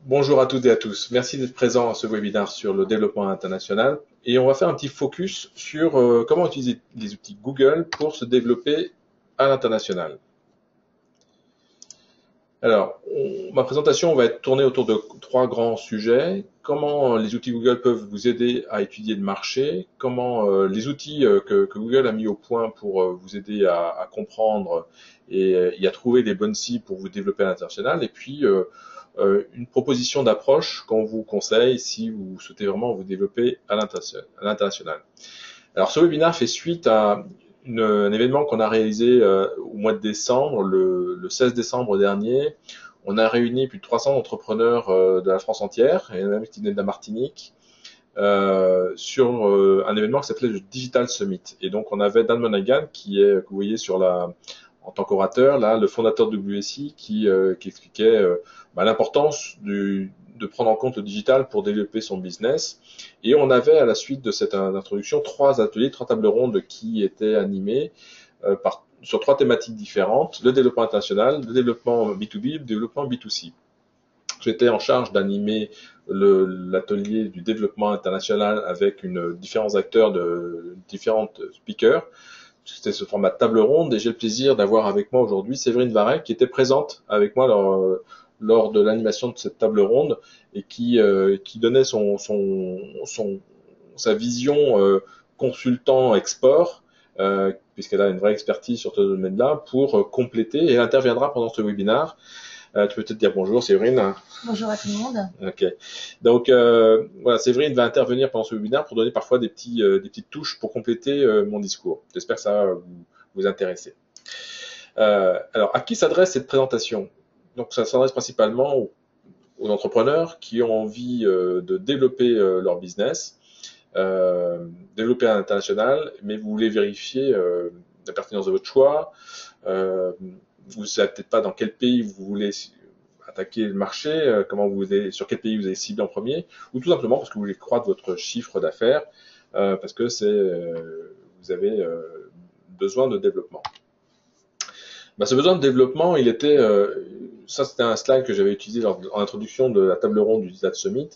Bonjour à toutes et à tous. Merci d'être présents à ce webinaire sur le développement international. Et on va faire un petit focus sur comment utiliser les outils Google pour se développer à l'international. Alors, ma présentation va être tournée autour de trois grands sujets. Comment les outils Google peuvent vous aider à étudier le marché, comment les outils que Google a mis au point pour vous aider à comprendre et à trouver les bonnes cibles pour vous développer à l'international, et puis une proposition d'approche qu'on vous conseille si vous souhaitez vraiment vous développer à l'international. Alors, ce webinaire fait suite à un événement qu'on a réalisé au mois de décembre, le 16 décembre dernier. On a réuni plus de 300 entrepreneurs de la France entière, et même qui venaient de la Martinique, sur un événement qui s'appelait le Digital Summit. Et donc, on avait Dan Monaghan, que vous voyez en tant qu'orateur, là, le fondateur de WSI, qui expliquait l'importance de prendre en compte le digital pour développer son business. Et on avait, à la suite de cette introduction, trois ateliers, trois tables rondes qui étaient animées sur trois thématiques différentes: le développement international, le développement B2B, le développement B2C. J'étais en charge d'animer l'atelier du développement international avec différents acteurs, différentes speakers. C'était ce format de table ronde, et j'ai le plaisir d'avoir avec moi aujourd'hui Séverine Varret, qui était présente avec moi lors de l'animation de cette table ronde, et qui donnait sa vision consultant export, puisqu'elle a une vraie expertise sur ce domaine-là, pour compléter, et elle interviendra pendant ce webinaire. Tu peux peut-être dire bonjour, Séverine. Bonjour à tout le monde. Ok. Donc voilà, Séverine va intervenir pendant ce webinaire pour donner parfois des petites touches pour compléter mon discours. J'espère que ça va vous intéresser. Alors, à qui s'adresse cette présentation? Donc, ça s'adresse principalement aux entrepreneurs qui ont envie de développer leur business, développer à l'international, mais vous voulez vérifier la pertinence de votre choix. Vous ne savez peut-être pas dans quel pays vous voulez attaquer le marché, sur quel pays vous allez cibler en premier, ou tout simplement parce que vous voulez croître votre chiffre d'affaires, parce que vous avez besoin de développement. Ce besoin de développement, ça c'était un slide que j'avais utilisé en introduction de la table ronde du Digital Summit.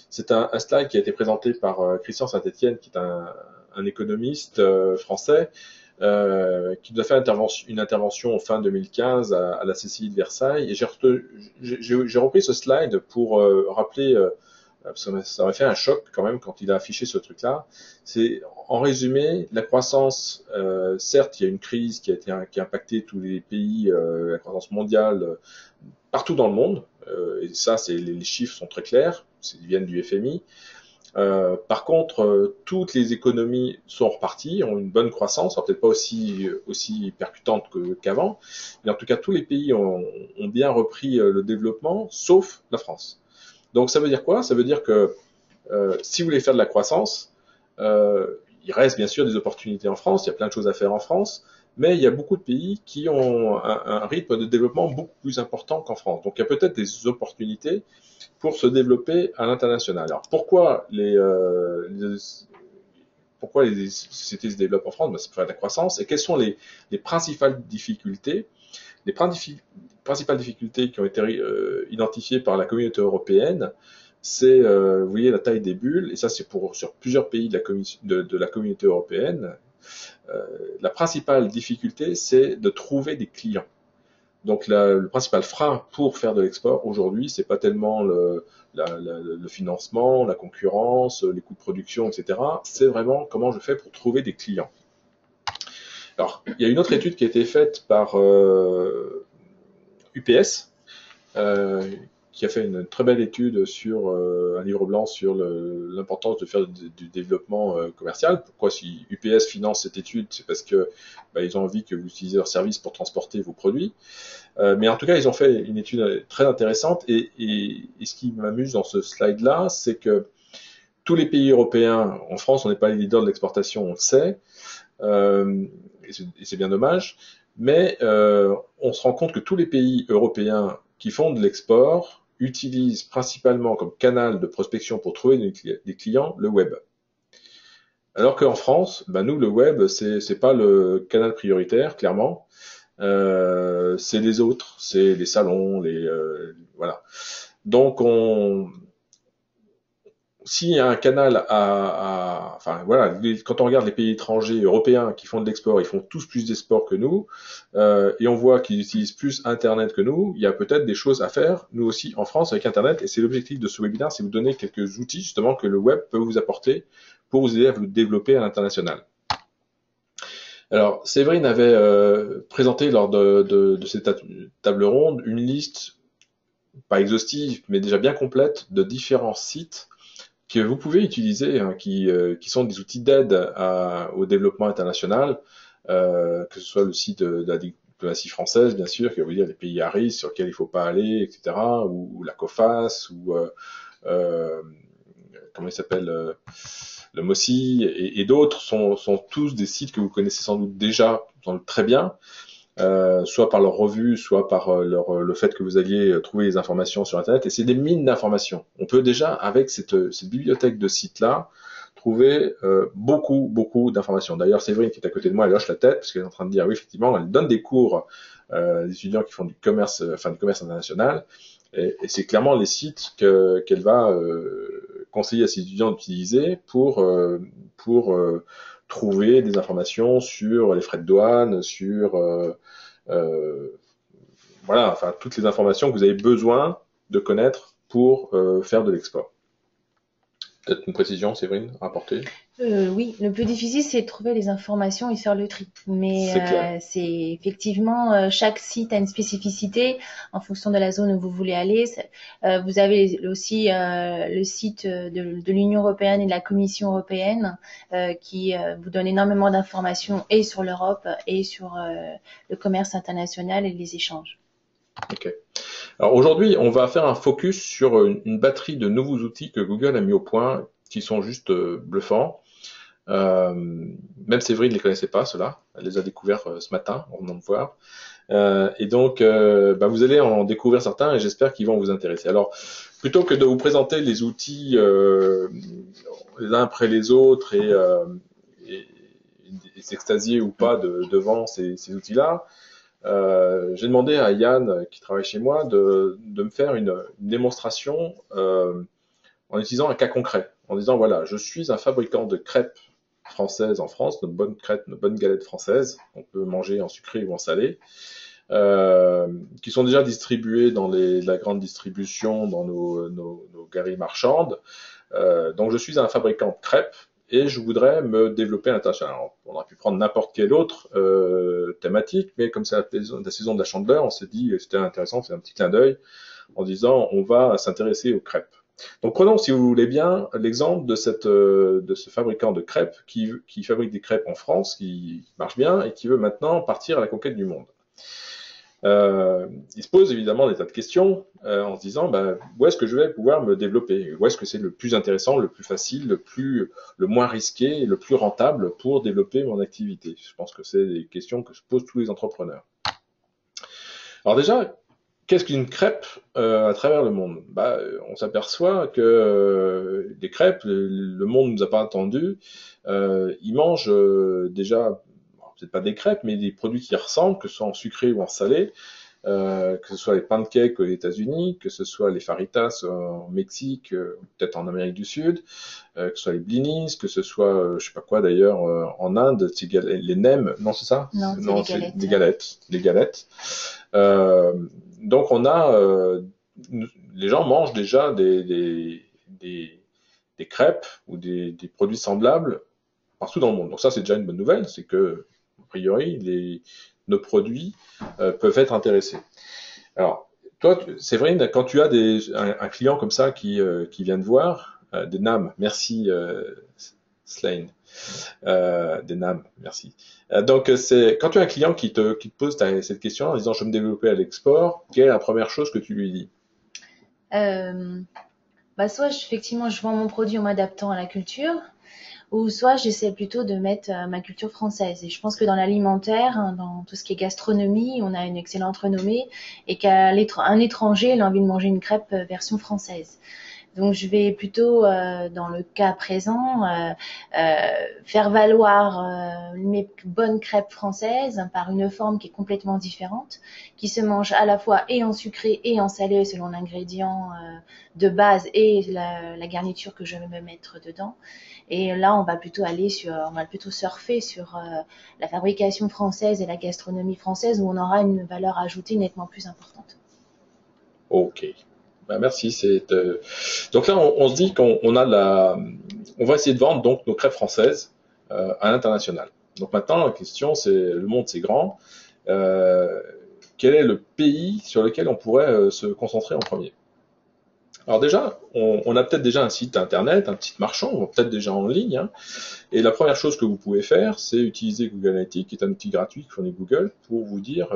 C'est un slide qui a été présenté par Christian Saint-Etienne, qui est un économiste français, qui nous a fait une intervention en fin 2015 à la CCI de Versailles. Et j'ai repris ce slide pour rappeler, parce que ça m'a fait un choc quand même quand il a affiché ce truc-là. C'est, en résumé, la croissance, certes, il y a une crise qui a impacté tous les pays, la croissance mondiale, partout dans le monde, et ça, les chiffres sont très clairs, ils viennent du FMI. Par contre, toutes les économies sont reparties, ont une bonne croissance, peut-être pas aussi percutante qu'avant, mais en tout cas tous les pays ont bien repris le développement, sauf la France. Donc ça veut dire quoi? Ça veut dire que si vous voulez faire de la croissance, il reste bien sûr des opportunités en France, il y a plein de choses à faire en France, mais il y a beaucoup de pays qui ont un rythme de développement beaucoup plus important qu'en France. Donc il y a peut-être des opportunités pour se développer à l'international. Alors pourquoi les sociétés se développent en France? C'est pour faire de la croissance. Et quelles sont les principales difficultés? Les principales difficultés qui ont été identifiées par la communauté européenne, c'est, vous voyez la taille des bulles, et ça c'est sur plusieurs pays de la communauté européenne. La principale difficulté, c'est de trouver des clients. Donc le principal frein pour faire de l'export aujourd'hui, c'est pas tellement le financement, la concurrence, les coûts de production, etc. C'est vraiment comment je fais pour trouver des clients. Alors, il y a une autre étude qui a été faite par UPS, qui a fait une très belle étude sur un livre blanc sur l'importance de faire du développement commercial. Pourquoi si UPS finance cette étude? C'est parce que ils ont envie que vous utilisiez leur service pour transporter vos produits. Mais en tout cas, ils ont fait une étude très intéressante, et ce qui m'amuse dans ce slide-là, c'est que tous les pays européens, en France, on n'est pas les leaders de l'exportation, on le sait, et c'est bien dommage, mais on se rend compte que tous les pays européens qui font de l'export utilisent principalement comme canal de prospection pour trouver des clients le web. Alors qu'en France, nous, le web, c'est pas le canal prioritaire, clairement. C'est les autres, c'est les salons, voilà. Donc, s'il y a un canal enfin voilà, quand on regarde les pays étrangers européens qui font de l'export, ils font tous plus d'export que nous, et on voit qu'ils utilisent plus Internet que nous. Il y a peut-être des choses à faire, nous aussi en France avec Internet, et c'est l'objectif de ce webinaire, c'est vous donner quelques outils justement que le web peut vous apporter pour vous aider à vous développer à l'international. Alors, Séverine avait présenté lors de cette table ronde une liste, pas exhaustive, mais déjà bien complète, de différents sites que vous pouvez utiliser, hein, qui sont des outils d'aide au développement international, que ce soit le site de la diplomatie française, bien sûr, qui va vous dire les pays à risque sur lesquels il ne faut pas aller, etc., ou la COFAS, ou comment il s'appelle, le MOSI, et d'autres sont tous des sites que vous connaissez sans doute déjà très bien, soit par leur revue, soit par le fait que vous alliez trouver les informations sur Internet. Et c'est des mines d'informations. On peut déjà, avec cette bibliothèque de sites-là, trouver beaucoup d'informations. D'ailleurs, Séverine, qui est à côté de moi, elle hoche la tête, parce qu'elle est en train de dire, oui, effectivement, elle donne des cours à des étudiants qui font du commerce international. Et c'est clairement les sites qu'elle va conseiller à ses étudiants d'utiliser pour trouver des informations sur les frais de douane, sur voilà, enfin toutes les informations que vous avez besoin de connaître pour faire de l'export. Peut-être une précision, Séverine, à apporter? Oui, le plus difficile, c'est de trouver les informations et faire le tri. C'est Mais clair. c'est effectivement, chaque site a une spécificité en fonction de la zone où vous voulez aller. Vous avez aussi le site de l'Union européenne et de la Commission européenne qui vous donne énormément d'informations et sur l'Europe et sur le commerce international et les échanges. Ok. Alors aujourd'hui, on va faire un focus sur une batterie de nouveaux outils que Google a mis au point, qui sont juste bluffants. Même Séverine ne les connaissait pas, ceux-là. Elle les a découverts ce matin, en venant me voir. Et donc, vous allez en découvrir certains et j'espère qu'ils vont vous intéresser. Alors, plutôt que de vous présenter les outils les uns après les autres et, et s'extasier ou pas devant ces outils-là, j'ai demandé à Yann, qui travaille chez moi, de me faire une démonstration en utilisant un cas concret, en disant, voilà, je suis un fabricant de crêpes françaises en France, nos bonnes crêpes, nos bonnes galettes françaises, on peut manger en sucré ou en salé, qui sont déjà distribuées dans la grande distribution, dans nos galeries marchandes. Donc je suis un fabricant de crêpes et je voudrais me développer à l'international. On aurait pu prendre n'importe quelle autre thématique, mais comme c'est la saison de la Chandeleur, on s'est dit que c'était intéressant, c'est un petit clin d'œil en disant on va s'intéresser aux crêpes. Donc prenons, si vous voulez bien, l'exemple de ce fabricant de crêpes qui fabrique des crêpes en France, qui marche bien et qui veut maintenant partir à la conquête du monde. Il se pose évidemment des tas de questions en se disant où est-ce que je vais pouvoir me développer, où est-ce que c'est le plus intéressant, le plus facile, le moins risqué et le plus rentable pour développer mon activité. Je pense que c'est des questions que se posent tous les entrepreneurs. Alors déjà, qu'est-ce qu'une crêpe à travers le monde? On s'aperçoit que des crêpes, le monde ne nous a pas attendu. Ils mangent déjà peut-être pas des crêpes, mais des produits qui ressemblent, que ce soit en sucré ou en salé, que ce soit les pancakes aux États-Unis, que ce soit les faritas en Mexique, peut-être en Amérique du Sud, que ce soit les blinis, que ce soit, je sais pas quoi d'ailleurs, en Inde, les nems, non c'est ça? Non, c'est les galettes. Des galettes, des galettes. Donc on a, les gens mangent déjà des crêpes ou des produits semblables partout dans le monde. Donc ça c'est déjà une bonne nouvelle, c'est que a priori nos produits peuvent être intéressés. Alors toi, Séverine, quand tu as un client comme ça qui vient te voir, des NAM, merci Slane, des NAM, merci. Donc c'est quand tu as un client qui te pose cette question en disant je veux me développer à l'export, quelle est la première chose que tu lui dis? Soit effectivement je vends mon produit en m'adaptant à la culture, ou soit j'essaie plutôt de mettre ma culture française. Et je pense que dans l'alimentaire, hein, dans tout ce qui est gastronomie, on a une excellente renommée et qu'un étranger il a envie de manger une crêpe version française. Donc, je vais plutôt, dans le cas présent, faire valoir mes bonnes crêpes françaises par une forme qui est complètement différente, qui se mange à la fois et en sucré et en salé selon l'ingrédient de base et la garniture que je vais me mettre dedans. Et là, on va plutôt surfer sur la fabrication française et la gastronomie française où on aura une valeur ajoutée nettement plus importante. Ok. Ben, merci. Donc là, on se dit on va essayer de vendre donc nos crêpes françaises à l'international. Donc maintenant, la question, c'est le monde, c'est grand. Euh, Quel est le pays sur lequel on pourrait se concentrer en premier? Alors déjà, on a peut-être déjà un site internet, un petit marchand, peut-être déjà en ligne, hein. Et la première chose que vous pouvez faire, c'est utiliser Google Analytics, qui est un outil gratuit que fournit Google, pour vous dire,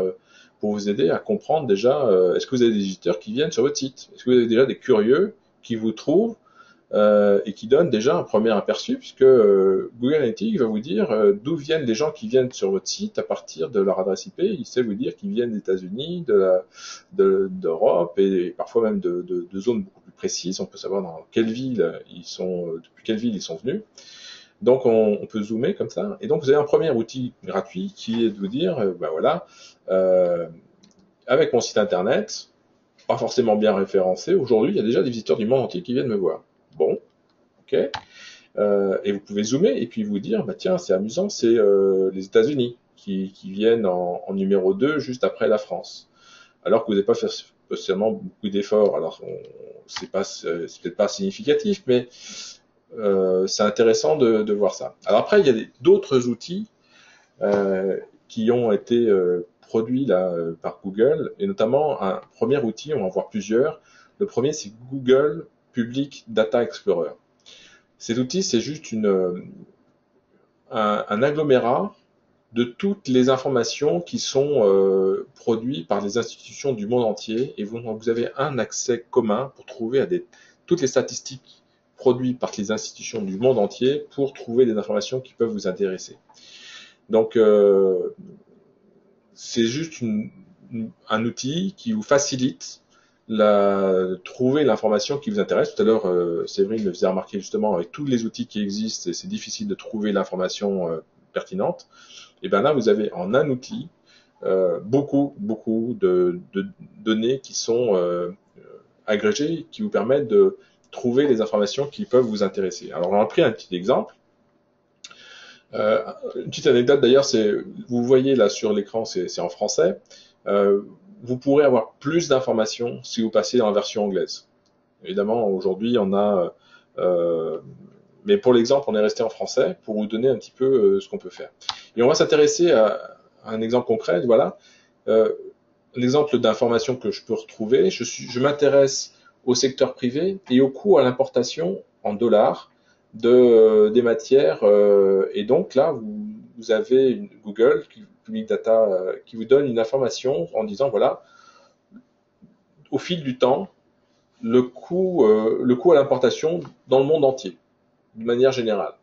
pour vous aider à comprendre déjà, est-ce que vous avez des visiteurs qui viennent sur votre site? Est-ce que vous avez déjà des curieux qui vous trouvent et qui donnent déjà un premier aperçu, puisque Google Analytics va vous dire d'où viennent les gens qui viennent sur votre site à partir de leur adresse IP. Il sait vous dire qu'ils viennent des États-Unis, d'Europe et parfois même de zones beaucoup plus précises. On peut savoir dans quelle ville ils sont, depuis quelle ville ils sont venus. Donc on peut zoomer comme ça. Et donc vous avez un premier outil gratuit qui est de vous dire, ben voilà, euh, avec mon site internet, pas forcément bien référencé, aujourd'hui il y a déjà des visiteurs du monde entier qui viennent me voir. Bon, ok. Et vous pouvez zoomer et puis vous dire, bah tiens, c'est amusant, c'est les États-Unis qui viennent en numéro 2 juste après la France. Alors que vous n'avez pas fait spécialement beaucoup d'efforts. Alors c'est peut-être pas significatif, mais c'est intéressant de voir ça. Alors après, il y a d'autres outils qui ont été produits là par Google, et notamment un premier outil, on va en voir plusieurs. Le premier, c'est Google Public Data Explorer. Cet outil, c'est juste un agglomérat de toutes les informations qui sont produites par les institutions du monde entier, et vous avez un accès commun pour trouver toutes les statistiques produites par les institutions du monde entier pour trouver des informations qui peuvent vous intéresser. Donc, c'est juste un outil qui vous facilite trouver l'information qui vous intéresse. Tout à l'heure, Séverine me faisait remarquer justement avec tous les outils qui existent, c'est difficile de trouver l'information pertinente. Et bien là, vous avez en un outil beaucoup de données qui sont agrégées, qui vous permettent de trouver les informations qui peuvent vous intéresser. Alors, on a pris un petit exemple. Une petite anecdote d'ailleurs, vous voyez là sur l'écran, c'est en français. Vous pourrez avoir plus d'informations si vous passez dans la version anglaise. Évidemment, aujourd'hui, on a, mais pour l'exemple, on est resté en français pour vous donner un petit peu ce qu'on peut faire. Et on va s'intéresser à un exemple concret. Voilà, un exemple d'information que je peux retrouver. Je m'intéresse au secteur privé et au coût à l'importation en dollars des matières. Et donc là, vous avez Google, Public Data, qui vous donne une information en disant, voilà, au fil du temps, le coût à l'importation dans le monde entier, de manière générale.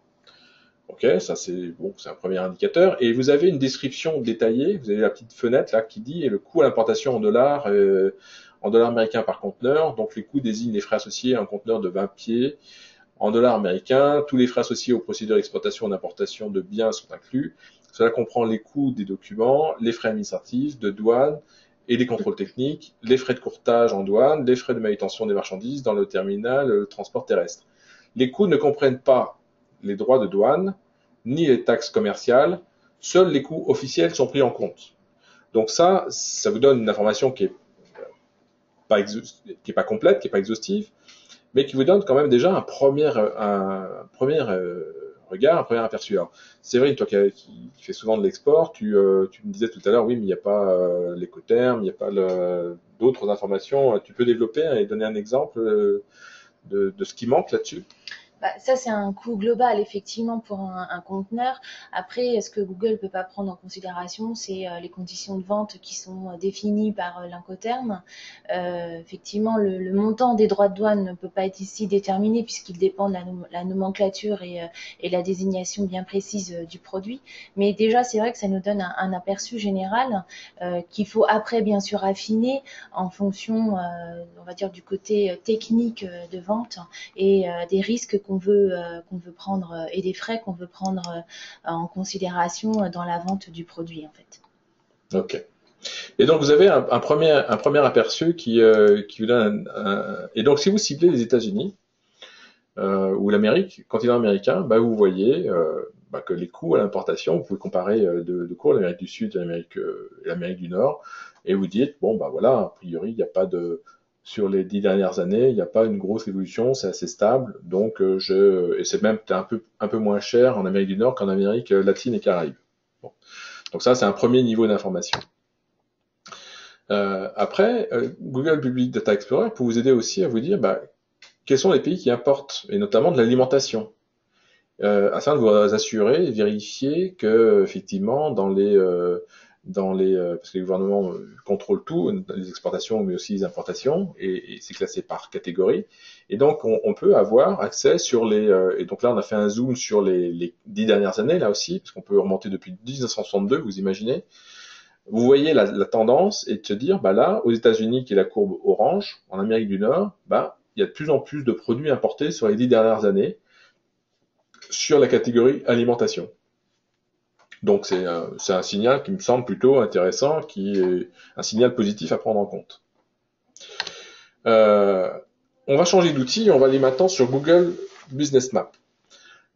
Ok, ça c'est un premier indicateur. Et vous avez une description détaillée. Vous avez la petite fenêtre là qui dit le coût à l'importation en dollars américains par conteneur. Donc les coûts désignent les frais associés à un conteneur de 20 pieds en dollars américains. Tous les frais associés aux procédures d'exploitation et d'importation de biens sont inclus. Cela comprend les coûts des documents, les frais administratifs, de douane et des contrôles techniques, les frais de courtage en douane, les frais de manutention des marchandises dans le terminal, le transport terrestre. Les coûts ne comprennent pas les droits de douane, ni les taxes commerciales, seuls les coûts officiels sont pris en compte. Donc ça vous donne une information qui est pas complète, qui est pas exhaustive, mais qui vous donne quand même déjà un premier regard, un premier aperçu. Alors, c'est vrai, toi qui fais souvent de l'export, tu me disais tout à l'heure, oui, mais il n'y a pas l'écoterme, il n'y a pas d'autres informations. Tu peux développer et donner un exemple de ce qui manque là-dessus? Ça, c'est un coût global, effectivement, pour un conteneur. Après, ce que Google ne peut pas prendre en considération, c'est les conditions de vente qui sont définies par l'Incoterm. Effectivement, le montant des droits de douane ne peut pas être ici déterminé puisqu'il dépend de la nomenclature et la désignation bien précise du produit. Mais déjà, c'est vrai que ça nous donne un aperçu général qu'il faut après, bien sûr, affiner en fonction, on va dire, du côté technique de vente et des risques qu'on veut prendre et des frais qu'on veut prendre en considération dans la vente du produit en fait. Ok. Et donc vous avez un premier aperçu qui vous donne et donc si vous ciblez les États-Unis ou l'Amérique, continent américain, bah, vous voyez bah, que les coûts à l'importation, vous pouvez comparer de cours l'Amérique du Sud et l'Amérique du Nord, et vous dites bon bah voilà, a priori il n'y a pas de sur les 10 dernières années, il n'y a pas une grosse évolution, c'est assez stable, donc et c'est même un peu moins cher en Amérique du Nord qu'en Amérique latine et Caraïbes. Bon. Donc ça c'est un premier niveau d'information. Après, Google Public Data Explorer peut vous aider aussi à vous dire bah, quels sont les pays qui importent, et notamment de l'alimentation, afin de vous assurer et vérifier que effectivement parce que les gouvernements contrôlent tout, les exportations mais aussi les importations, et c'est classé par catégorie, et donc on peut avoir accès sur et donc là on a fait un zoom sur les 10 dernières années là aussi, parce qu'on peut remonter depuis 1962, vous imaginez. Vous voyez la tendance et de se dire, bah là, aux États-Unis, qui est la courbe orange, en Amérique du Nord, bah, il y a de plus en plus de produits importés sur les 10 dernières années sur la catégorie alimentation. Donc c'est un signal qui me semble plutôt intéressant, qui est un signal positif à prendre en compte. On va changer d'outil, on va aller maintenant sur Google Business Map.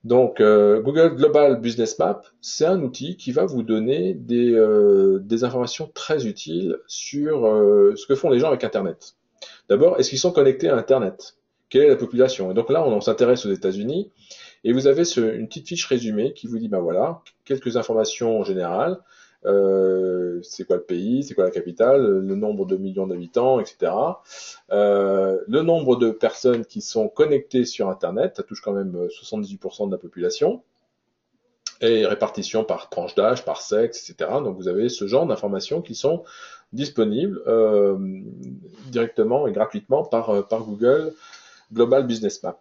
Donc, Google Global Business Map, c'est un outil qui va vous donner des informations très utiles sur ce que font les gens avec Internet. D'abord, est-ce qu'ils sont connectés à Internet? Quelle est la population? Et donc là, on s'intéresse aux États-Unis, et vous avez une petite fiche résumée qui vous dit, ben voilà, quelques informations générales. C'est quoi le pays, c'est quoi la capitale, le nombre de millions d'habitants, etc. Le nombre de personnes qui sont connectées sur Internet, ça touche quand même 78% de la population, et répartition par tranche d'âge, par sexe, etc. Donc vous avez ce genre d'informations qui sont disponibles directement et gratuitement par Google Global Business Map.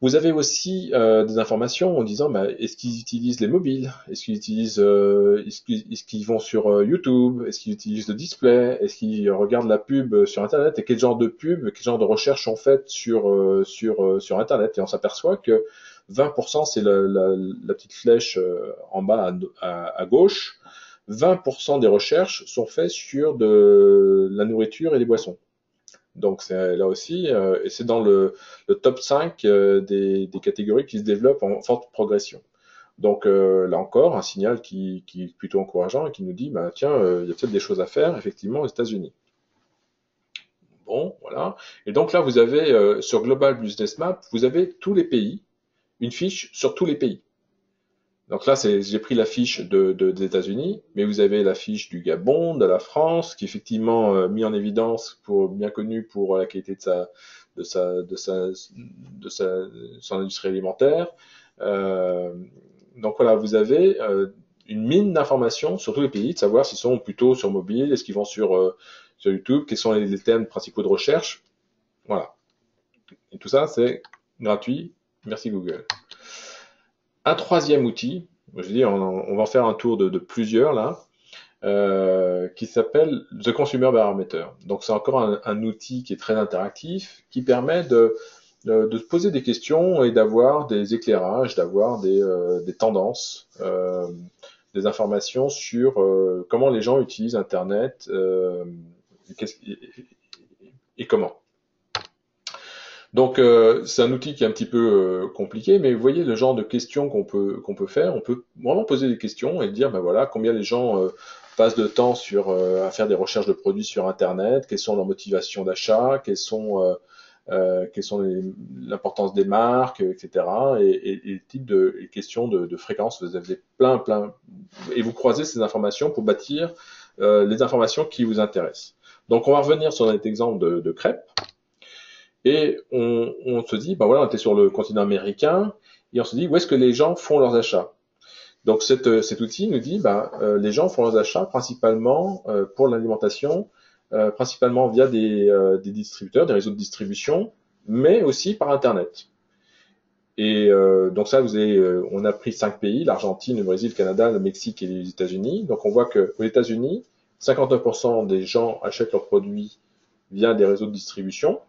Vous avez aussi des informations en disant bah, est-ce qu'ils utilisent les mobiles, est-ce qu'ils vont sur YouTube, est-ce qu'ils utilisent le display, est-ce qu'ils regardent la pub sur Internet, et quel genre de pub, quel genre de recherche sont faites sur Internet. Et on s'aperçoit que 20%, c'est la petite flèche en bas à gauche, 20% des recherches sont faites sur de la nourriture et des boissons. Donc c'est là aussi, et c'est dans le top 5 des catégories qui se développent en forte progression. Donc là encore, un signal qui est plutôt encourageant et qui nous dit, bah, tiens, il y a peut-être des choses à faire, effectivement, aux États-Unis. Bon, voilà. Et donc là, vous avez, sur Global Business Map, vous avez tous les pays, une fiche sur tous les pays. Donc là, j'ai pris la fiche des États-Unis, mais vous avez la fiche du Gabon, de la France, qui est effectivement mis en évidence bien connu pour la qualité de son industrie alimentaire. Donc voilà, vous avez une mine d'informations sur tous les pays, de savoir s'ils sont plutôt sur mobile, est-ce qu'ils vont sur YouTube, quels sont les thèmes principaux de recherche. Voilà. Et tout ça, c'est gratuit. Merci Google. Un troisième outil, je dis, on va en faire un tour de plusieurs là, qui s'appelle The Consumer Barometer. Donc c'est encore un outil qui est très interactif, qui permet de se poser des questions et d'avoir des éclairages, d'avoir des tendances, des informations sur comment les gens utilisent Internet et comment. Donc c'est un outil qui est un petit peu compliqué, mais vous voyez le genre de questions qu'on peut faire. On peut vraiment poser des questions et dire ben voilà combien les gens passent de temps à faire des recherches de produits sur Internet, quelles sont leurs motivations d'achat, quelles sont l'importance des marques, etc. Et le type de questions de fréquence. Vous avez plein et vous croisez ces informations pour bâtir les informations qui vous intéressent. Donc on va revenir sur notre exemple de crêpes. Et on se dit, bah voilà, on était sur le continent américain, et on se dit, où est-ce que les gens font leurs achats? Donc cet outil nous dit, bah, les gens font leurs achats principalement pour l'alimentation, principalement via des distributeurs, des réseaux de distribution, mais aussi par Internet. Et donc ça, on a pris 5 pays, l'Argentine, le Brésil, le Canada, le Mexique et les États-Unis. Donc on voit qu'aux États-Unis, 59% des gens achètent leurs produits via des réseaux de distribution,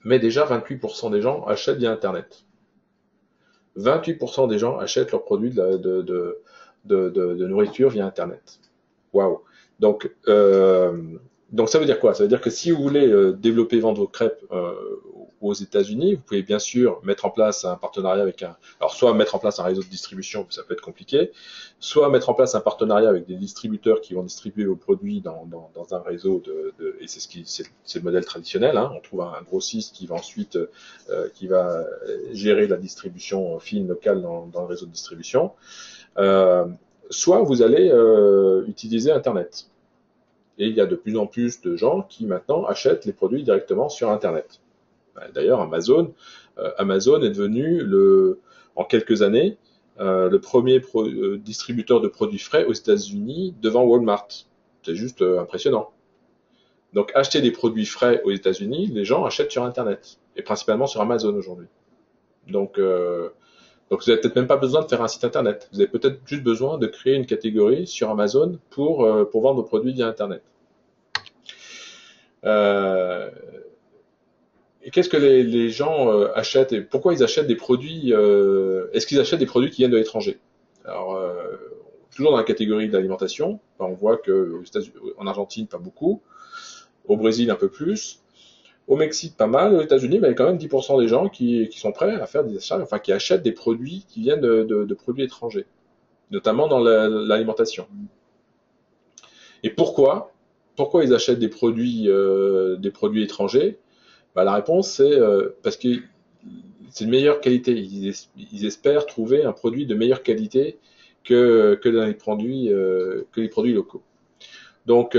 mais déjà 28% des gens achètent via Internet. 28% des gens achètent leurs produits de nourriture via Internet. Waouh! Donc, donc ça veut dire quoi? Ça veut dire que si vous voulez développer, vendre vos crêpes aux États-Unis, vous pouvez bien sûr mettre en place un partenariat avec alors soit mettre en place un réseau de distribution, ça peut être compliqué, soit mettre en place un partenariat avec des distributeurs qui vont distribuer vos produits dans un réseau et c'est le modèle traditionnel, hein. On trouve un grossiste qui va ensuite qui va gérer la distribution fine locale dans le réseau de distribution. Soit vous allez utiliser Internet. Et il y a de plus en plus de gens qui maintenant achètent les produits directement sur Internet. D'ailleurs, Amazon est devenu en quelques années le premier distributeur de produits frais aux États-Unis devant Walmart. C'est juste impressionnant. Donc, acheter des produits frais aux États-Unis, les gens achètent sur Internet et principalement sur Amazon aujourd'hui. Donc vous n'avez peut-être même pas besoin de faire un site Internet. Vous avez peut-être juste besoin de créer une catégorie sur Amazon pour vendre vos produits via Internet. Et qu'est-ce que les gens achètent et pourquoi ils achètent des produits est-ce qu'ils achètent des produits qui viennent de l'étranger? Alors, toujours dans la catégorie de l'alimentation, on voit qu'en Argentine, pas beaucoup. Au Brésil, un peu plus. Au Mexique, pas mal. Aux États-Unis, il y a quand même 10% des gens qui sont prêts à faire des achats, enfin qui achètent des produits qui viennent de produits étrangers, notamment dans l'alimentation. Et pourquoi ils achètent des produits étrangers? Bah, la réponse, c'est parce que c'est de meilleure qualité. Ils espèrent trouver un produit de meilleure qualité que les produits locaux. Donc,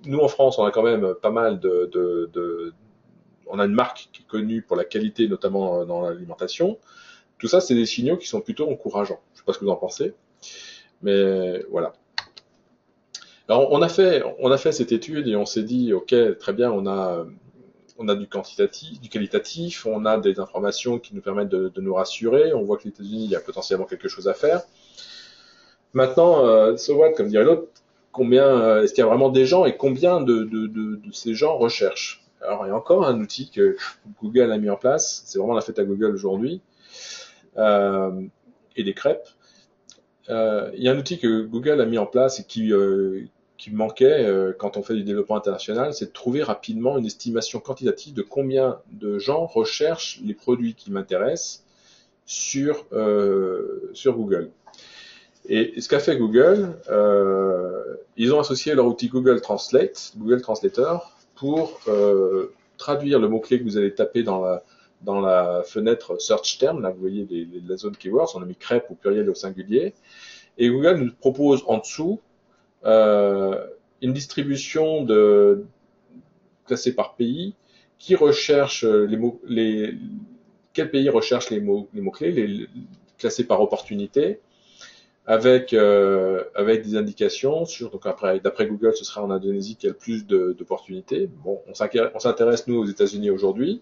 nous en France, on a quand même pas mal on a une marque qui est connue pour la qualité, notamment dans l'alimentation. Tout ça, c'est des signaux qui sont plutôt encourageants. Je ne sais pas ce que vous en pensez, mais voilà. Alors, on a fait cette étude et on s'est dit, ok, très bien, on a du quantitatif, du qualitatif, on a des informations qui nous permettent de nous rassurer. On voit que les États-Unis, il y a potentiellement quelque chose à faire. Maintenant, so what, comme dirait l'autre, combien est-ce qu'il y a vraiment des gens et combien de ces gens recherchent? Alors, il y a encore un outil que Google a mis en place. C'est vraiment la fête à Google aujourd'hui. Et des crêpes. Il y a un outil que Google a mis en place et qui manquait quand on fait du développement international, c'est de trouver rapidement une estimation quantitative de combien de gens recherchent les produits qui m'intéressent sur Google. Et ce qu'a fait Google, ils ont associé leur outil Google Translate, Google Translator, pour traduire le mot-clé que vous allez taper dans la fenêtre Search Term. Là, vous voyez la zone keywords, on a mis crêpe au pluriel et au singulier. Et Google nous propose en dessous une distribution classée par pays qui recherche quel pays recherche les mots-clés, classés par opportunité, avec des indications donc d'après Google, ce sera en Indonésie qu'il y a le plus d'opportunités. Bon, on s'intéresse nous aux États-Unis aujourd'hui.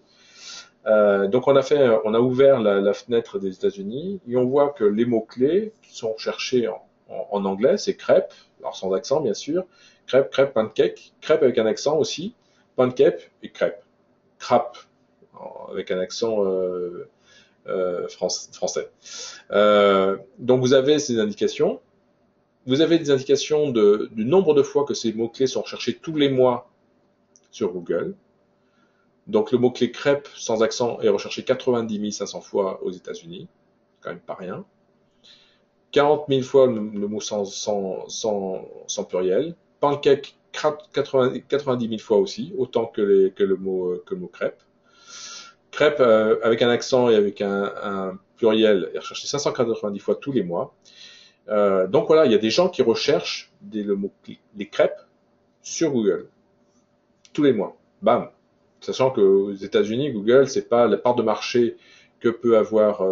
Donc on a ouvert la fenêtre des États-Unis et on voit que les mots-clés qui sont recherchés en anglais, c'est crêpe, alors sans accent bien sûr, crêpe, pancake, crêpe avec un accent aussi, pancake et crêpe, crap avec un accent français. Donc vous avez ces indications. Vous avez des indications du nombre de fois que ces mots-clés sont recherchés tous les mois sur Google. Donc le mot-clé crêpe sans accent est recherché 90 500 fois aux États-Unis, c'est quand même pas rien. 40 000 fois le mot sans pluriel. Pancake 90 000 fois aussi, autant que le mot crêpe. Crêpe avec un accent et avec un pluriel est recherché 590 fois tous les mois. Donc voilà, il y a des gens qui recherchent les crêpes sur Google tous les mois. Bam. Sachant qu'aux États-Unis, Google, c'est pas la part de marché que peut avoir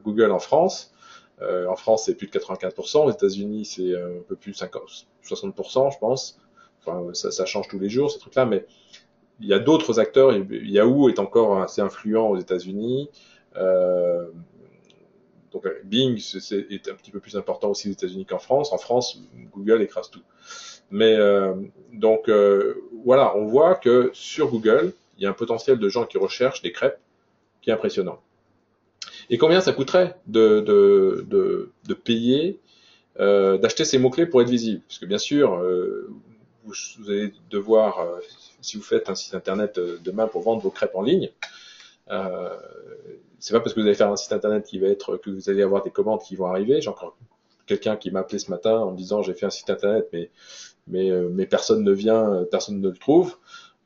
Google en France. En France, c'est plus de 95%. Aux États-Unis, c'est un peu plus de 50, 60%, je pense. Enfin, ça change tous les jours, ces trucs-là. Mais il y a d'autres acteurs. Yahoo est encore assez influent aux États-Unis. Euh, donc Bing est un petit peu plus important aussi aux États-Unis qu'en France. En France, Google écrase tout. Mais voilà, on voit que sur Google, il y a un potentiel de gens qui recherchent des crêpes qui est impressionnant. Et combien ça coûterait de payer, d'acheter ces mots-clés pour être visible? Parce que bien sûr, vous allez devoir, si vous faites un site internet demain pour vendre vos crêpes en ligne, euh, c'est pas parce que vous allez faire un site internet qui va être que vous allez avoir des commandes qui vont arriver. J'ai encore quelqu'un qui m'a appelé ce matin en me disant j'ai fait un site internet mais personne ne vient, personne ne le trouve.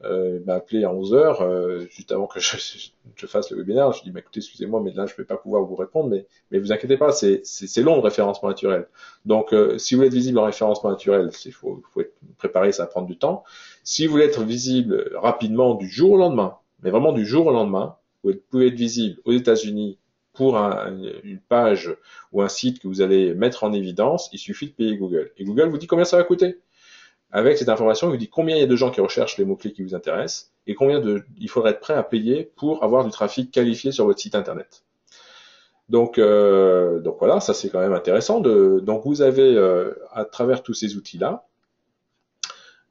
Il m'a appelé à 11 heures, juste avant que je fasse le webinaire. Je dis, bah, écoutez, excusez-moi, mais là, je ne vais pas pouvoir vous répondre, mais vous inquiétez pas, c'est long le référencement naturel. Donc, si vous voulez être visible en référencement naturel, faut être préparé, ça va prendre du temps. Si vous voulez être visible rapidement du jour au lendemain, mais vraiment du jour au lendemain, vous pouvez être visible aux États-Unis pour une page ou un site que vous allez mettre en évidence, il suffit de payer Google. Et Google vous dit combien ça va coûter. Avec cette information, il vous dit combien il y a de gens qui recherchent les mots-clés qui vous intéressent et il faudrait être prêt à payer pour avoir du trafic qualifié sur votre site internet. Donc voilà, ça c'est quand même intéressant. Donc vous avez à travers tous ces outils-là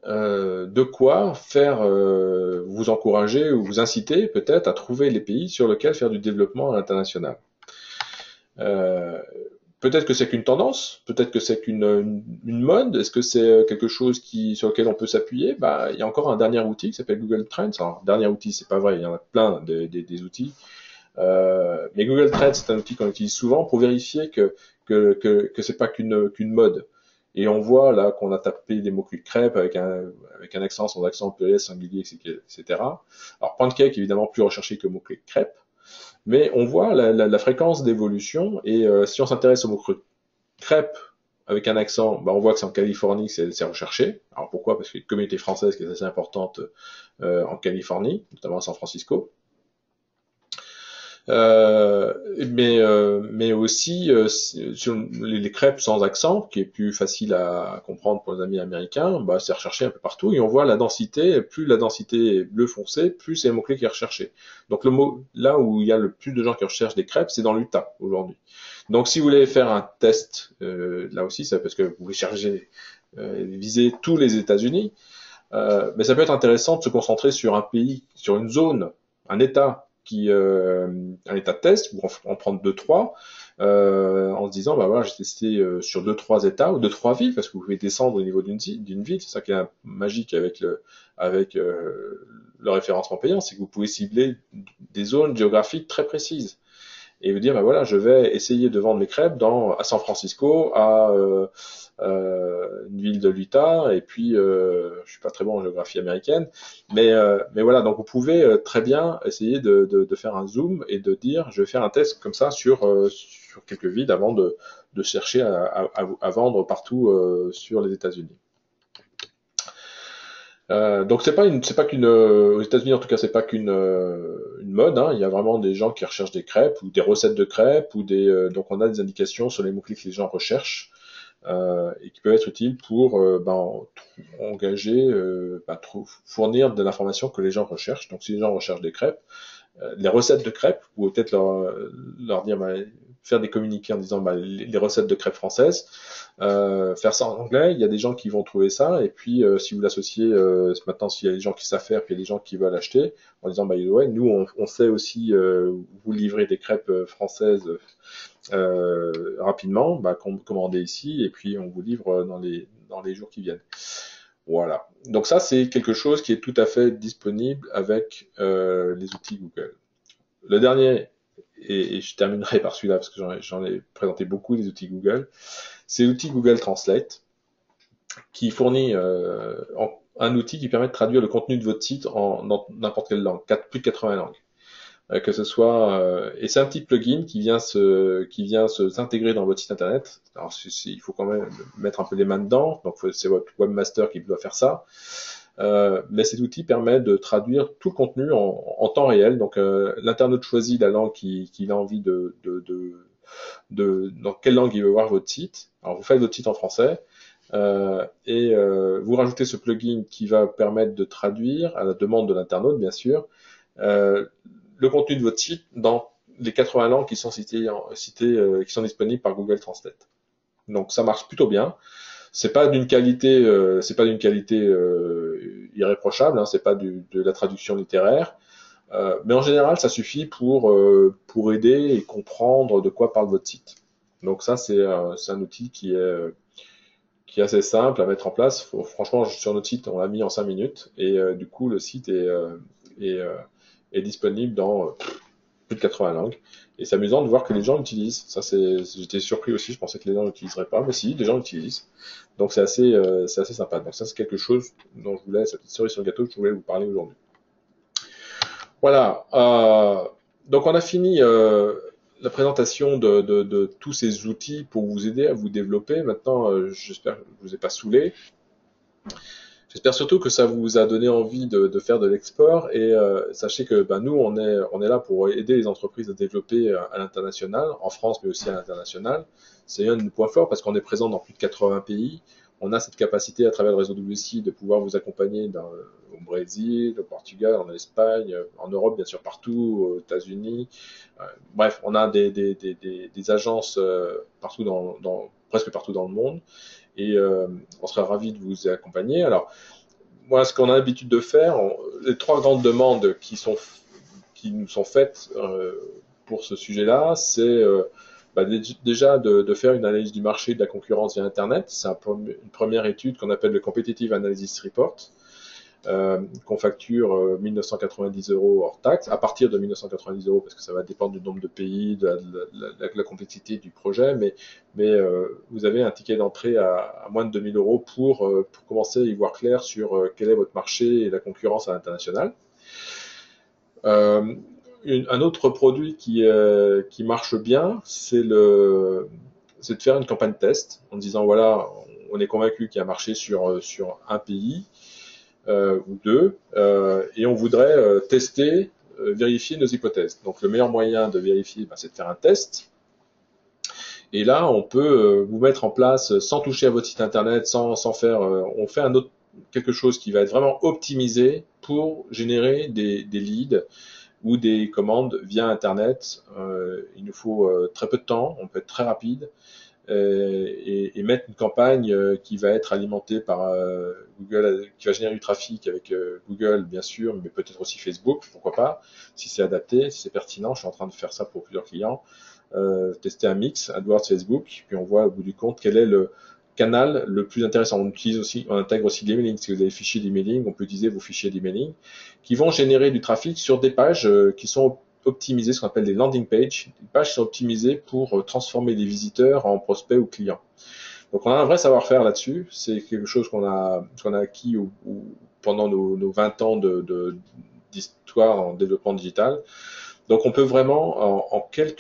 de quoi faire vous encourager ou vous inciter peut-être à trouver les pays sur lesquels faire du développement à l'international. Peut-être que c'est qu'une tendance, peut-être que c'est qu'une mode. Est-ce que c'est quelque chose sur lequel on peut s'appuyer? Bah, il y a encore un dernier outil qui s'appelle Google Trends. Alors, dernier outil, c'est pas vrai, il y en a plein des outils. Mais Google Trends, c'est un outil qu'on utilise souvent pour vérifier que c'est pas qu'une mode. Et on voit là qu'on a tapé des mots-clés crêpes avec un accent, sans accent, pluriel, singulier, etc. Alors, pancake, évidemment, plus recherché que mot-clé crêpes. Mais on voit la fréquence d'évolution et si on s'intéresse au mot crêpe avec un accent, bah on voit que c'est en Californie que c'est recherché. Alors pourquoi? Parce qu'il y a une communauté française qui est assez importante en Californie, notamment à San Francisco. Mais aussi sur les crêpes sans accent, qui est plus facile à comprendre pour les amis américains, bah, c'est recherché un peu partout et on voit la densité, plus la densité est bleu foncé, plus c'est le mot-clé qui est recherché. Donc le mot, là où il y a le plus de gens qui recherchent des crêpes, c'est dans l'Utah aujourd'hui. Donc si vous voulez faire un test, là aussi, c'est parce que vous voulez chercher, viser tous les États-Unis, mais ça peut être intéressant de se concentrer sur un pays, sur une zone, un État un état de test, ou en prendre 2-3, en se disant, bah voilà, j'ai testé sur 2-3 états ou 2-3 villes, parce que vous pouvez descendre au niveau d'une ville, c'est ça qui est magique avec le référencement payant, c'est que vous pouvez cibler des zones géographiques très précises. Et vous dire, bah voilà, je vais essayer de vendre mes crêpes à San Francisco, à une ville de l'Utah, et puis je suis pas très bon en géographie américaine, mais voilà, donc vous pouvez très bien essayer de faire un zoom et de dire, je vais faire un test comme ça sur quelques villes avant de chercher à vendre partout sur les États-Unis. Donc c'est pas qu'une aux États-Unis en tout cas c'est pas qu'une une mode, hein. Il y a vraiment des gens qui recherchent des crêpes ou des recettes de crêpes ou donc on a des indications sur les mots-clés que les gens recherchent et qui peuvent être utiles pour engager fournir de l'information que les gens recherchent. Donc si les gens recherchent des crêpes, les recettes de crêpes, vous pouvez peut-être leur dire faire des communiqués en disant les recettes de crêpes françaises, faire ça en anglais, il y a des gens qui vont trouver ça, et puis si vous l'associez, maintenant s'il y a des gens qui savent faire, puis il y a des gens qui veulent acheter, en disant ouais, nous on sait aussi vous livrer des crêpes françaises rapidement, commandez ici, et puis on vous livre dans les jours qui viennent. Voilà. Donc ça, c'est quelque chose qui est tout à fait disponible avec les outils Google. Le dernier, et je terminerai par celui-là parce que j'en ai présenté beaucoup des outils Google, c'est l'outil Google Translate qui fournit un outil qui permet de traduire le contenu de votre site dans n'importe quelle langue, plus de 80 langues. Que ce soit et c'est un petit plugin qui vient s'intégrer dans votre site internet. Alors il faut quand même mettre un peu les mains dedans, donc c'est votre webmaster qui doit faire ça. Mais cet outil permet de traduire tout le contenu en temps réel. Donc l'internaute choisit la langue qu'il a envie dans quelle langue il veut voir votre site. Alors vous faites votre site en français vous rajoutez ce plugin qui va permettre de traduire à la demande de l'internaute, bien sûr, euh, le contenu de votre site dans les 80 langues qui sont qui sont disponibles par Google Translate. Donc ça marche plutôt bien. C'est pas d'une qualité irréprochable, hein, c'est pas de la traduction littéraire, mais en général ça suffit pour aider et comprendre de quoi parle votre site. Donc ça c'est un outil qui est assez simple à mettre en place. Franchement, sur notre site, on l'a mis en 5 minutes et du coup, le site est, euh, est disponible dans plus de 80 langues. Et c'est amusant de voir que les gens l'utilisent. J'étais surpris aussi, je pensais que les gens l'utiliseraient pas, mais si, les gens l'utilisent. Donc c'est assez sympa. Donc ça, c'est quelque chose dont cette petite cerise sur le gâteau, que je voulais vous parler aujourd'hui. Voilà. Donc on a fini la présentation de tous ces outils pour vous aider à vous développer. Maintenant, j'espère que je vous ai pas saoulé. J'espère surtout que ça vous a donné envie de faire de l'export et sachez que nous on est là pour aider les entreprises à développer à l'international, en France mais aussi à l'international. C'est un de nos points forts parce qu'on est présent dans plus de 80 pays. On a cette capacité à travers le réseau WC de pouvoir vous accompagner au Brésil, au Portugal, en Espagne, en Europe bien sûr partout, aux États-Unis. Bref, on a des agences partout presque partout dans le monde et on sera ravis de vous accompagner. Alors, moi, ce qu'on a l'habitude de faire, les 3 grandes demandes qui nous sont faites pour ce sujet-là, c'est déjà de faire une analyse du marché de la concurrence via Internet. C'est une première étude qu'on appelle le Competitive Analysis Report, qu'on facture 1990 € hors taxe, à partir de 1990 € parce que ça va dépendre du nombre de pays, de la complexité du projet, mais vous avez un ticket d'entrée à moins de 2000 € pour commencer à y voir clair sur quel est votre marché et la concurrence à l'international. Un autre produit qui marche bien, c'est de faire une campagne test en disant voilà, on est convaincu qu'il y a un marché sur un pays ou deux, et on voudrait tester, vérifier nos hypothèses. Donc le meilleur moyen de vérifier, c'est de faire un test. Et là, on peut vous mettre en place, sans toucher à votre site internet, sans faire, on fait quelque chose qui va être vraiment optimisé pour générer des leads ou des commandes via internet. Il nous faut très peu de temps, on peut être très rapide. Et mettre une campagne qui va être alimentée par Google, qui va générer du trafic avec Google bien sûr, mais peut-être aussi Facebook, pourquoi pas, si c'est adapté, si c'est pertinent. Je suis en train de faire ça pour plusieurs clients, tester un mix AdWords Facebook, puis on voit au bout du compte quel est le canal le plus intéressant. On intègre aussi l'emailing. Si vous avez des fichiers d'emailing, on peut utiliser vos fichiers d'emailing qui vont générer du trafic sur des pages qui sont optimisées, ce qu'on appelle des landing pages. Les pages sont optimisées pour transformer les visiteurs en prospects ou clients. Donc on a un vrai savoir-faire là-dessus. C'est quelque chose qu'on a acquis pendant nos 20 ans d'histoire en développement digital. Donc on peut vraiment en quelques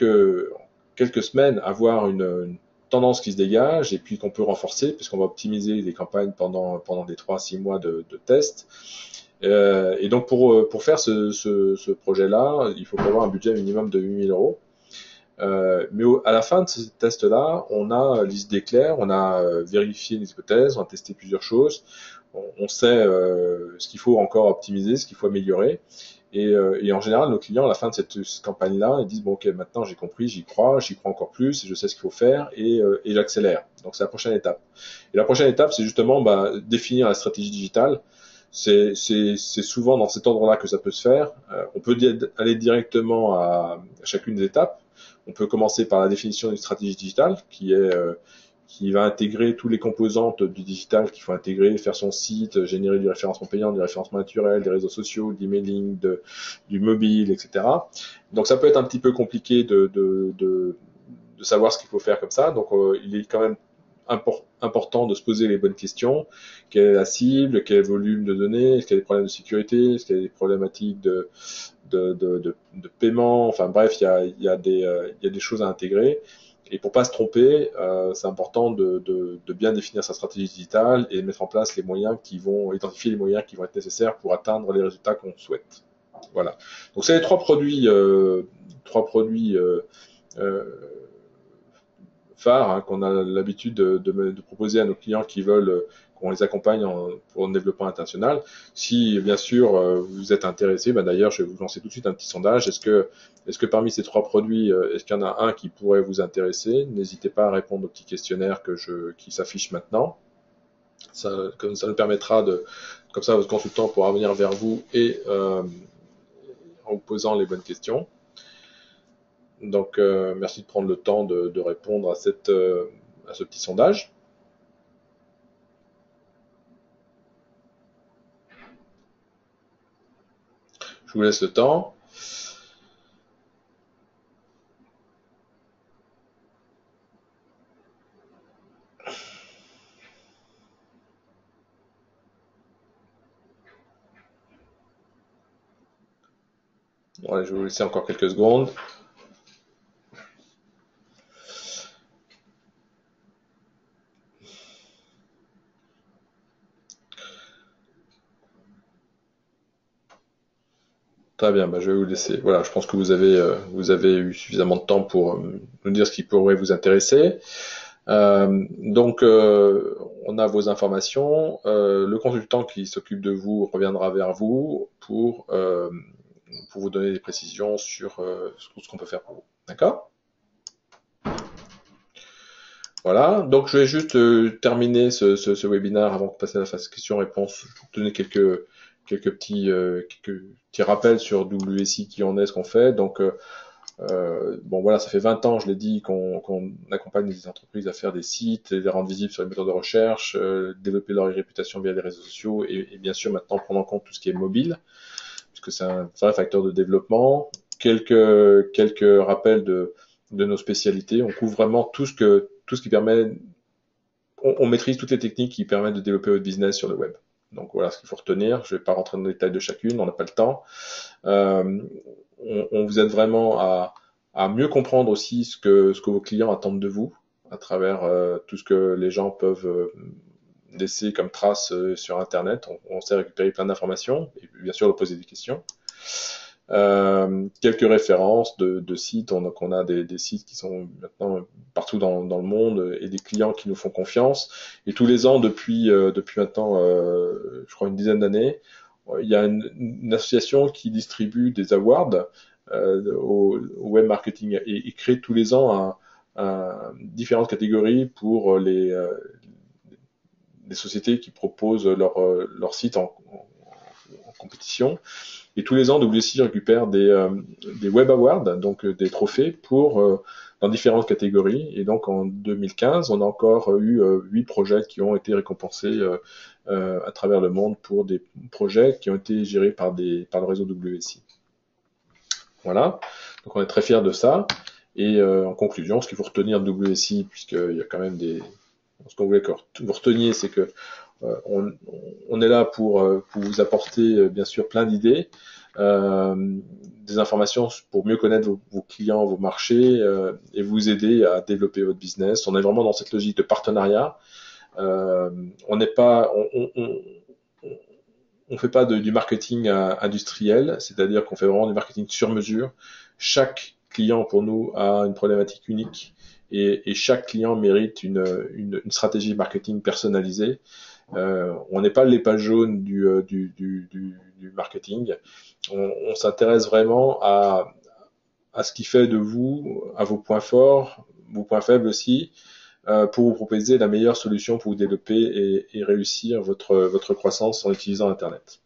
semaines avoir une tendance qui se dégage et puis qu'on peut renforcer puisqu'on va optimiser les campagnes pendant des 3-6 mois de test. Et donc pour faire ce projet-là, il faut prévoir un budget minimum de 8000 €. Mais à la fin de ce test-là, on a l'idée claire, on a vérifié les hypothèses, on a testé plusieurs choses, on sait ce qu'il faut encore optimiser, ce qu'il faut améliorer. Et en général, nos clients, à la fin de cette campagne-là, ils disent bon, ok, maintenant j'ai compris, j'y crois encore plus, et je sais ce qu'il faut faire, et j'accélère. Donc c'est la prochaine étape. Et la prochaine étape, c'est justement définir la stratégie digitale. C'est souvent dans cet ordre-là que ça peut se faire. On peut aller directement à chacune des étapes. On peut commencer par la définition d'une stratégie digitale, qui va intégrer tous les composantes du digital qu'il faut intégrer, faire son site, générer du référencement payant, du référencement naturel, des réseaux sociaux, de l'emailing, du mobile, etc. Donc ça peut être un petit peu compliqué de savoir ce qu'il faut faire comme ça. Donc il est quand même important de se poser les bonnes questions. Quelle est la cible? Quel est le volume de données? Est-ce qu'il y a des problèmes de sécurité? Est-ce qu'il y a des problématiques de paiement? Enfin bref, il y a des choses à intégrer. Et pour pas se tromper, c'est important de bien définir sa stratégie digitale et de mettre en place les moyens qui vont identifier les moyens qui vont être nécessaires pour atteindre les résultats qu'on souhaite. Voilà. Donc c'est les trois produits phares hein, qu'on a l'habitude de proposer à nos clients qui veulent qu'on les accompagne pour le développement international. Si bien sûr vous êtes intéressé, d'ailleurs je vais vous lancer tout de suite un petit sondage. Est-ce que parmi ces trois produits, est-ce qu'il y en a un qui pourrait vous intéresser? N'hésitez pas à répondre au petit questionnaire qui s'affiche maintenant. Ça nous permettra comme ça votre consultant pourra venir vers vous et en vous posant les bonnes questions. Donc merci de prendre le temps de répondre à ce petit sondage. Je vous laisse le temps. Ouais, je vais vous laisser encore quelques secondes. Très bien, je vais vous laisser. Voilà, je pense que vous avez eu suffisamment de temps pour nous dire ce qui pourrait vous intéresser. Donc, on a vos informations. Le consultant qui s'occupe de vous reviendra vers vous pour vous donner des précisions sur ce qu'on peut faire pour vous. D'accord ? Voilà, donc je vais juste terminer ce webinaire avant de passer à la phase questions-réponses. Je vais vous donner quelques petits rappels sur WSI, qui en est, ce qu'on fait. Donc, bon voilà, ça fait 20 ans, je l'ai dit, qu'on accompagne les entreprises à faire des sites, les rendre visibles sur les moteurs de recherche, développer leur réputation via les réseaux sociaux et bien sûr maintenant prendre en compte tout ce qui est mobile, puisque c'est un vrai facteur de développement. Quelques rappels de nos spécialités. On couvre vraiment tout ce qui permet, on maîtrise toutes les techniques qui permettent de développer votre business sur le web. Donc voilà ce qu'il faut retenir. Je ne vais pas rentrer dans les détails de chacune, on n'a pas le temps. On vous aide vraiment à mieux comprendre aussi ce que vos clients attendent de vous à travers tout ce que les gens peuvent laisser comme traces sur Internet. On sait récupérer plein d'informations et bien sûr de poser des questions. Quelques références de sites. On a des sites qui sont maintenant partout dans le monde et des clients qui nous font confiance. Et tous les ans, depuis maintenant, je crois une dizaine d'années, il y a une association qui distribue des awards au web marketing et crée tous les ans différentes catégories pour les sociétés qui proposent leur site en compétition. Et tous les ans, WSI récupère des Web Awards, donc des trophées dans différentes catégories. Et donc en 2015, on a encore eu 8 projets qui ont été récompensés à travers le monde pour des projets qui ont été gérés par le réseau WSI. Voilà, donc on est très fiers de ça. Et en conclusion, ce qu'il faut retenir de WSI, puisqu'il y a quand même ce qu'on voulait que vous reteniez, c'est que on est là pour vous apporter bien sûr plein d'idées, des informations pour mieux connaître vos clients, vos marchés et vous aider à développer votre business. On est vraiment dans cette logique de partenariat. On n'est pas, on fait pas du marketing industriel, c'est-à-dire qu'on fait vraiment du marketing sur mesure. Chaque client pour nous a une problématique unique et chaque client mérite une stratégie marketing personnalisée. On n'est pas le lait jaune du marketing. On s'intéresse vraiment à ce qui fait de vous, à vos points forts, vos points faibles aussi, pour vous proposer la meilleure solution pour vous développer et réussir votre croissance en utilisant Internet.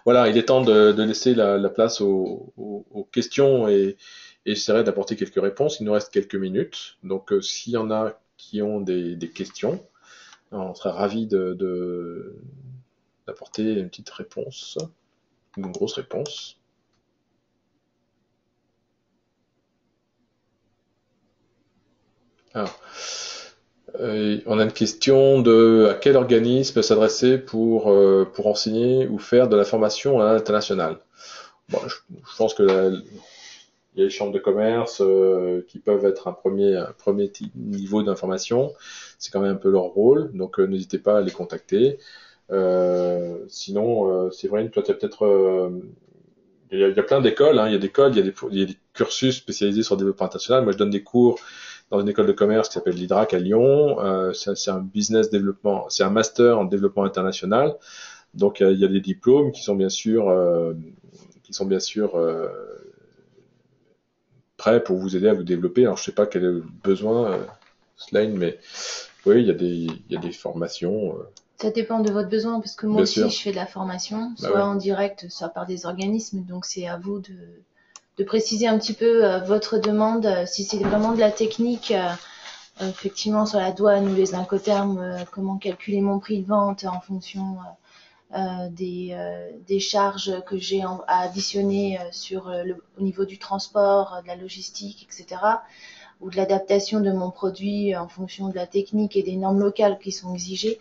Voilà, il est temps de laisser la place aux questions et j'essaierai d'apporter quelques réponses. Il nous reste quelques minutes. Donc, s'il y en a qui ont des questions, on serait ravis d'apporter une petite réponse, une grosse réponse. Alors, on a une question à quel organisme s'adresser pour enseigner ou faire de la formation à l'international. Bon, je pense que il y a les chambres de commerce qui peuvent être un premier niveau d'information. C'est quand même un peu leur rôle, donc n'hésitez pas à les contacter. Sinon, Séverine, toi, tu as peut-être il y a plein d'écoles, hein. Il y a des codes, il y a des cursus spécialisés sur le développement international. Moi, je donne des cours dans une école de commerce qui s'appelle l'IDRAC à Lyon. C'est un business développement, c'est un master en développement international. Donc, il y a des diplômes qui sont bien sûr prêts pour vous aider à vous développer. Alors, je sais pas quel est le besoin, Slane, mais oui, il y a des formations, Ça dépend de votre besoin, parce que moi bien aussi, sûr. je fais de la formation, Bah soit ouais. en direct, soit par des organismes. Donc, c'est à vous de préciser un petit peu votre demande. Si c'est vraiment de la technique, effectivement, sur la douane ou les incoterms, comment calculer mon prix de vente en fonction des charges que j'ai à additionner au niveau du transport, de la logistique, etc., ou de l'adaptation de mon produit en fonction de la technique et des normes locales qui sont exigées.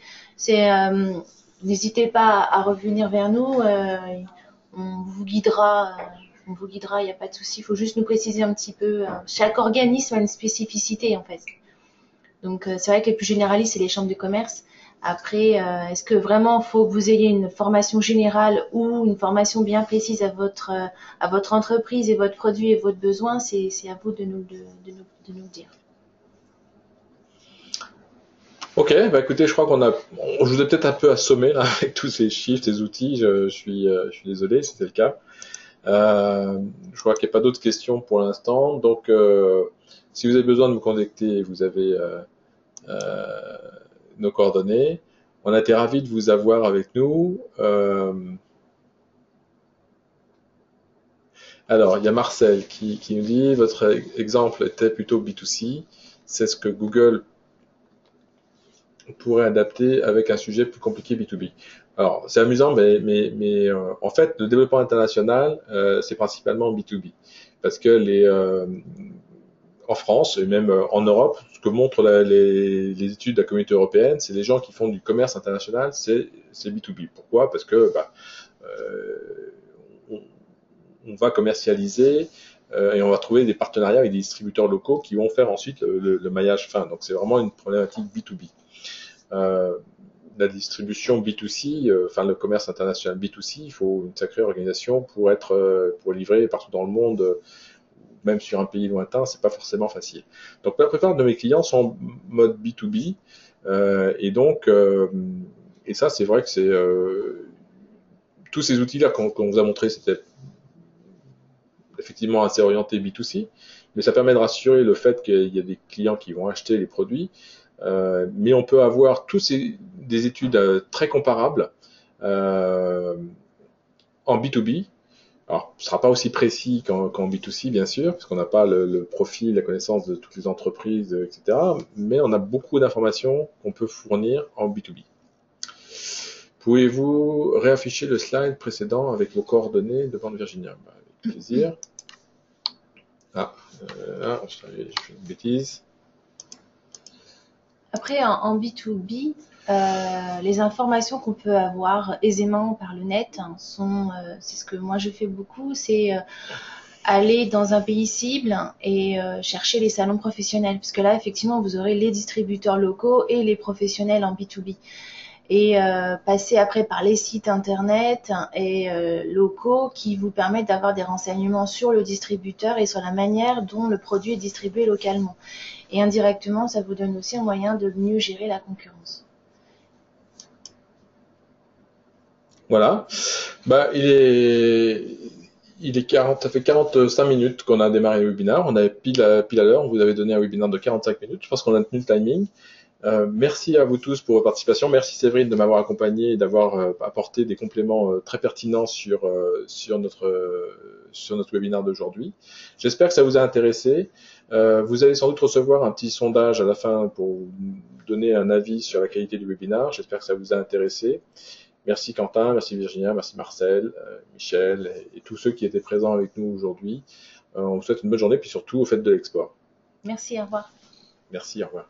N'hésitez pas à revenir vers nous, on vous guidera. On vous guidera, il n'y a pas de souci. Il faut juste nous préciser un petit peu. Chaque organisme a une spécificité en fait. Donc c'est vrai que les plus généralistes, c'est les chambres de commerce. Après, est-ce que vraiment faut que vous ayez une formation générale ou une formation bien précise à votre entreprise et votre produit et votre besoin? C'est à vous de nous le dire. Ok, bah écoutez, je crois je vous ai peut-être un peu assommé là avec tous ces chiffres, ces outils. Je suis désolé si c'est le cas. Je crois qu'il n'y a pas d'autres questions pour l'instant. Donc, si vous avez besoin de me contacter, vous avez nos coordonnées. On a été ravis de vous avoir avec nous. Alors, il y a Marcel qui nous dit, votre exemple était plutôt B2C. C'est ce que Google pourrait adapter avec un sujet plus compliqué B2B. Alors, c'est amusant, mais en fait, le développement international, c'est principalement B2B. Parce que en France et même en Europe, ce que montrent les études de la communauté européenne, c'est les gens qui font du commerce international, c'est B2B. Pourquoi? Parce que on, on va commercialiser et on va trouver des partenariats avec des distributeurs locaux qui vont faire ensuite le maillage fin. Donc c'est vraiment une problématique B2B. Euh, la distribution B2C, enfin le commerce international B2C, il faut une sacrée organisation pour livrer partout dans le monde, même sur un pays lointain, c'est pas forcément facile. Donc la plupart de mes clients sont en mode B2B, et donc et ça c'est vrai que c'est tous ces outils-là qu'on vous a montré, c'était effectivement assez orienté B2C, mais ça permet de rassurer le fait qu'il y a des clients qui vont acheter les produits. Mais on peut avoir des études très comparables en B2B. Alors, ce ne sera pas aussi précis qu'en B2C, bien sûr, parce qu'on n'a pas le profil, la connaissance de toutes les entreprises, etc. Mais on a beaucoup d'informations qu'on peut fournir en B2B. Pouvez-vous réafficher le slide précédent avec vos coordonnées devant Virginia? Avec plaisir. Ah, j'ai fait une bêtise. Après, en B2B, les informations qu'on peut avoir aisément par le net c'est ce que moi je fais beaucoup, c'est aller dans un pays cible et chercher les salons professionnels. Parce que là, effectivement, vous aurez les distributeurs locaux et les professionnels en B2B. Et passer après par les sites internet et locaux qui vous permettent d'avoir des renseignements sur le distributeur et sur la manière dont le produit est distribué localement. Et indirectement, ça vous donne aussi un moyen de mieux gérer la concurrence. Voilà. Bah, il est 40, ça fait 45 minutes qu'on a démarré le webinaire. On avait pile à l'heure. On vous avait donné un webinaire de 45 minutes. Je pense qu'on a tenu le timing. Merci à vous tous pour votre participation. Merci Séverine de m'avoir accompagné et d'avoir apporté des compléments très pertinents sur notre webinaire d'aujourd'hui. J'espère que ça vous a intéressé. Vous allez sans doute recevoir un petit sondage à la fin pour vous donner un avis sur la qualité du webinaire. J'espère que ça vous a intéressé. Merci Quentin, merci Virginia, merci Marcel, Michel et tous ceux qui étaient présents avec nous aujourd'hui. On vous souhaite une bonne journée puis surtout au fait de l'export. Merci, au revoir. Merci, au revoir.